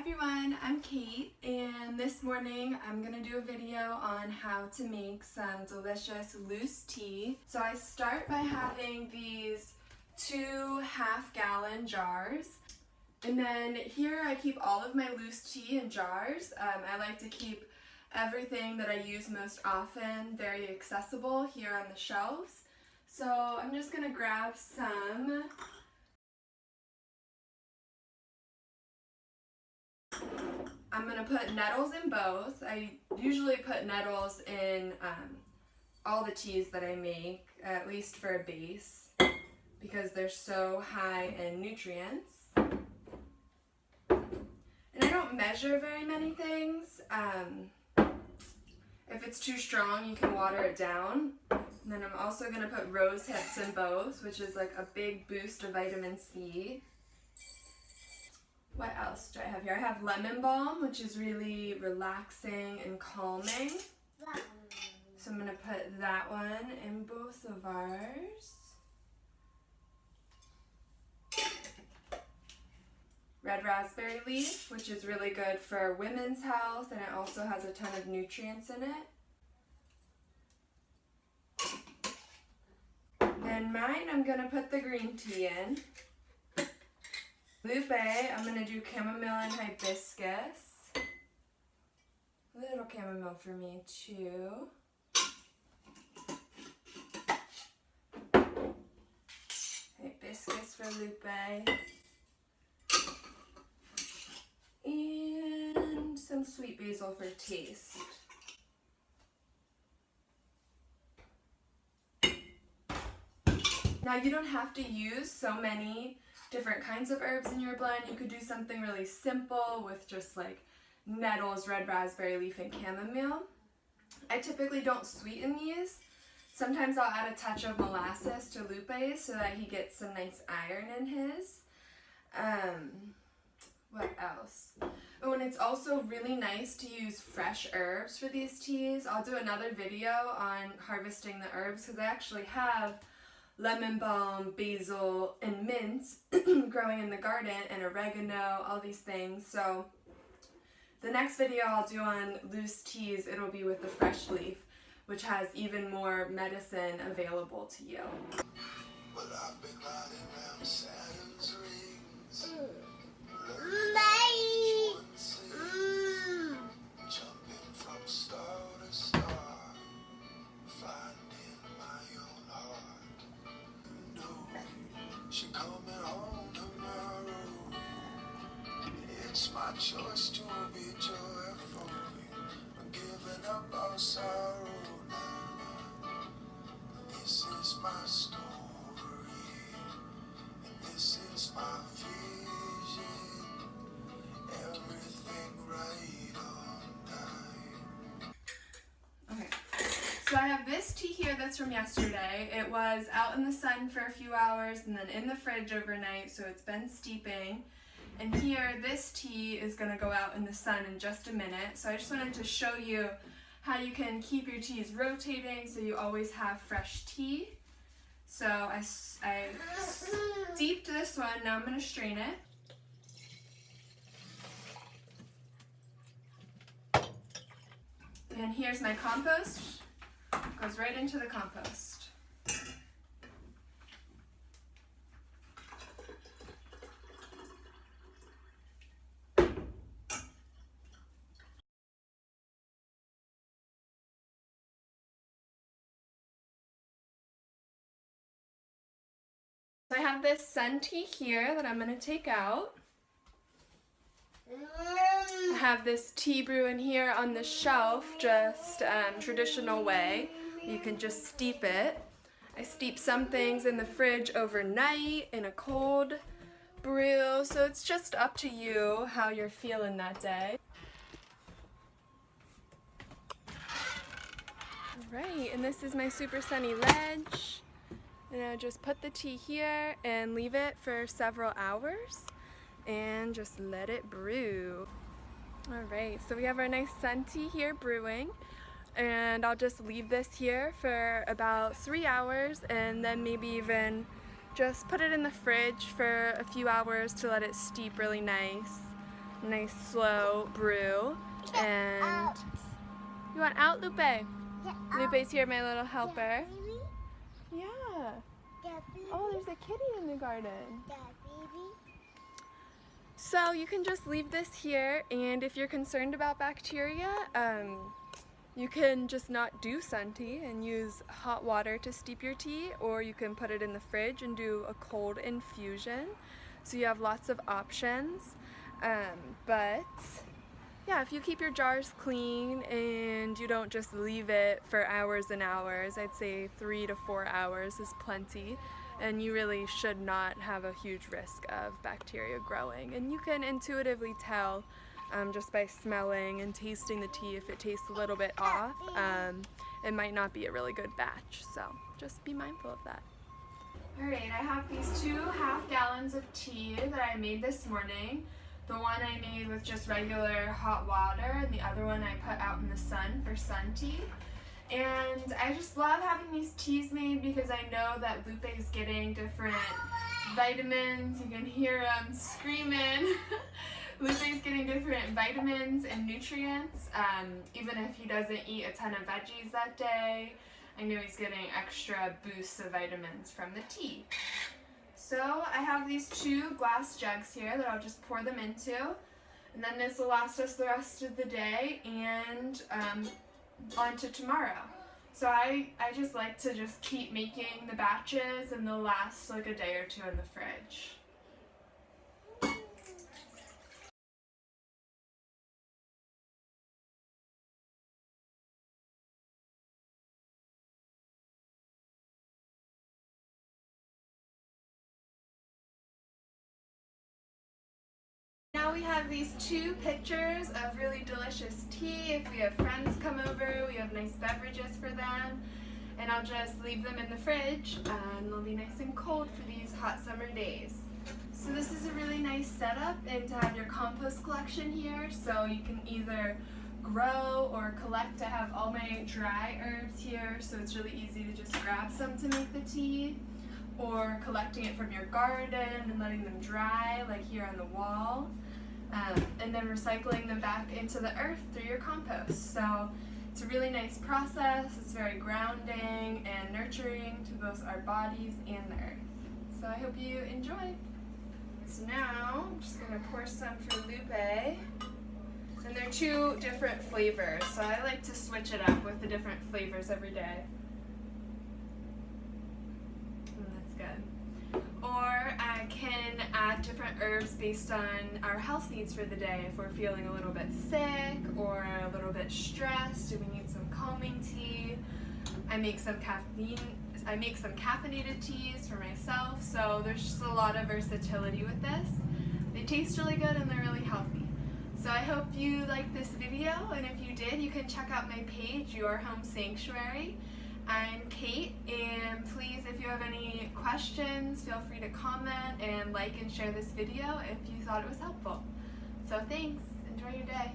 everyone, I'm Kate, and this morning I'm going to do a video on how to make some delicious loose tea. So I start by having these 2 half-gallon jars, and then here I keep all of my loose tea in jars. I like to keep everything that I use most often very accessible here on the shelves. So I'm just going to grab some. I'm going to put nettles in both. I usually put nettles in all the teas that I make, at least for a base, because they're so high in nutrients. And I don't measure very many things. If it's too strong, you can water it down. And then I'm also going to put rose hips in both, which is like a big boost of vitamin C. What else do I have here? I have lemon balm, which is really relaxing and calming. So I'm going to put that one in both of ours. Red raspberry leaf, which is really good for women's health, and it also has a ton of nutrients in it. Then mine, I'm going to put the green tea in. Lupe, I'm going to do chamomile and hibiscus. A little chamomile for me too. Hibiscus for Lupe. And some sweet basil for taste. Now you don't have to use so many different kinds of herbs in your blend. You could do something really simple with just like nettles, red raspberry leaf, and chamomile. I typically don't sweeten these. Sometimes I'll add a touch of molasses to Lupe so that he gets some nice iron in his. What else? Oh, and it's also really nice to use fresh herbs for these teas. I'll do another video on harvesting the herbs because I actually have lemon balm, basil, and mint growing in the garden, and oregano, all these things. So the next video I'll do on loose teas, it'll be with the fresh leaf, which has even more medicine available to you. But I've been riding around Saturn's rings. Jumping from star to star, finding my own heart. She coming home tomorrow. It's my choice to be joyful, giving up all sorrow now. This is my story, and this is my vision. Everything right on time. Okay, so I have this tea here that's from yesterday. It was out in the sun for a few hours and then in the fridge overnight, so it's been steeping. And here, this tea is going to go out in the sun in just a minute. So I just wanted to show you how you can keep your teas rotating so you always have fresh tea. So I steeped this one, now I'm going to strain it. And here's my compost. It goes right into the compost. So I have this sun tea here that I'm going to take out. I have this tea brew in here on the shelf, just traditional way. You can just steep it. I steep some things in the fridge overnight in a cold brew, so it's just up to you how you're feeling that day. Alright, and this is my super sunny ledge. And I just put the tea here and leave it for several hours and just let it brew. Alright, so we have our nice sun tea here brewing, and I'll just leave this here for about 3 hours and then maybe even just put it in the fridge for a few hours to let it steep really nice. Nice slow brew. And you want out, Lupe? Lupe's here, my little helper. Yeah. Oh, there's a kitty in the garden. So you can just leave this here, and if you're concerned about bacteria, you can just not do sun tea and use hot water to steep your tea, or you can put it in the fridge and do a cold infusion. So you have lots of options. But yeah, if you keep your jars clean and you don't just leave it for hours and hours, I'd say 3 to 4 hours is plenty. And you really should not have a huge risk of bacteria growing. And you can intuitively tell just by smelling and tasting the tea if it tastes a little bit off. It might not be a really good batch, so just be mindful of that. Alright, I have these 2 half gallons of tea that I made this morning. The one I made with just regular hot water, and the other one I put out in the sun for sun tea. And I just love having these teas made because I know that Lupe is getting different vitamins. You can hear him screaming. Lupe's getting different vitamins and nutrients, even if he doesn't eat a ton of veggies that day. I know he's getting extra boosts of vitamins from the tea. So I have these 2 glass jugs here that I'll just pour them into, and then this will last us the rest of the day and on to tomorrow. So I just like to just keep making the batches, and they'll last like a day or 2 in the fridge. Now we have these 2 pitchers of really delicious tea. If we have friends come over, we have nice beverages for them. And I'll just leave them in the fridge and they'll be nice and cold for these hot summer days. So this is a really nice setup, and to have your compost collection here, so you can either grow or collect. I have all my dry herbs here, so it's really easy to just grab some to make the tea, or collecting it from your garden and letting them dry, like here on the wall, and then recycling them back into the earth through your compost. So it's a really nice process. It's very grounding and nurturing to both our bodies and the earth. So I hope you enjoy. So now I'm just going to pour some for Lupe. And they're 2 different flavors, so I like to switch it up with the different flavors every day. Good. Or I can add different herbs based on our health needs for the day. If we're feeling a little bit sick or a little bit stressed, and we need some calming tea. I make some caffeinated teas for myself, so there's just a lot of versatility with this. They taste really good and they're really healthy. So I hope you liked this video, and if you did, you can check out my page, Your Home Sanctuary. I'm Kate, and please, if you have any questions, feel free to comment and like and share this video if you thought it was helpful. So thanks, enjoy your day.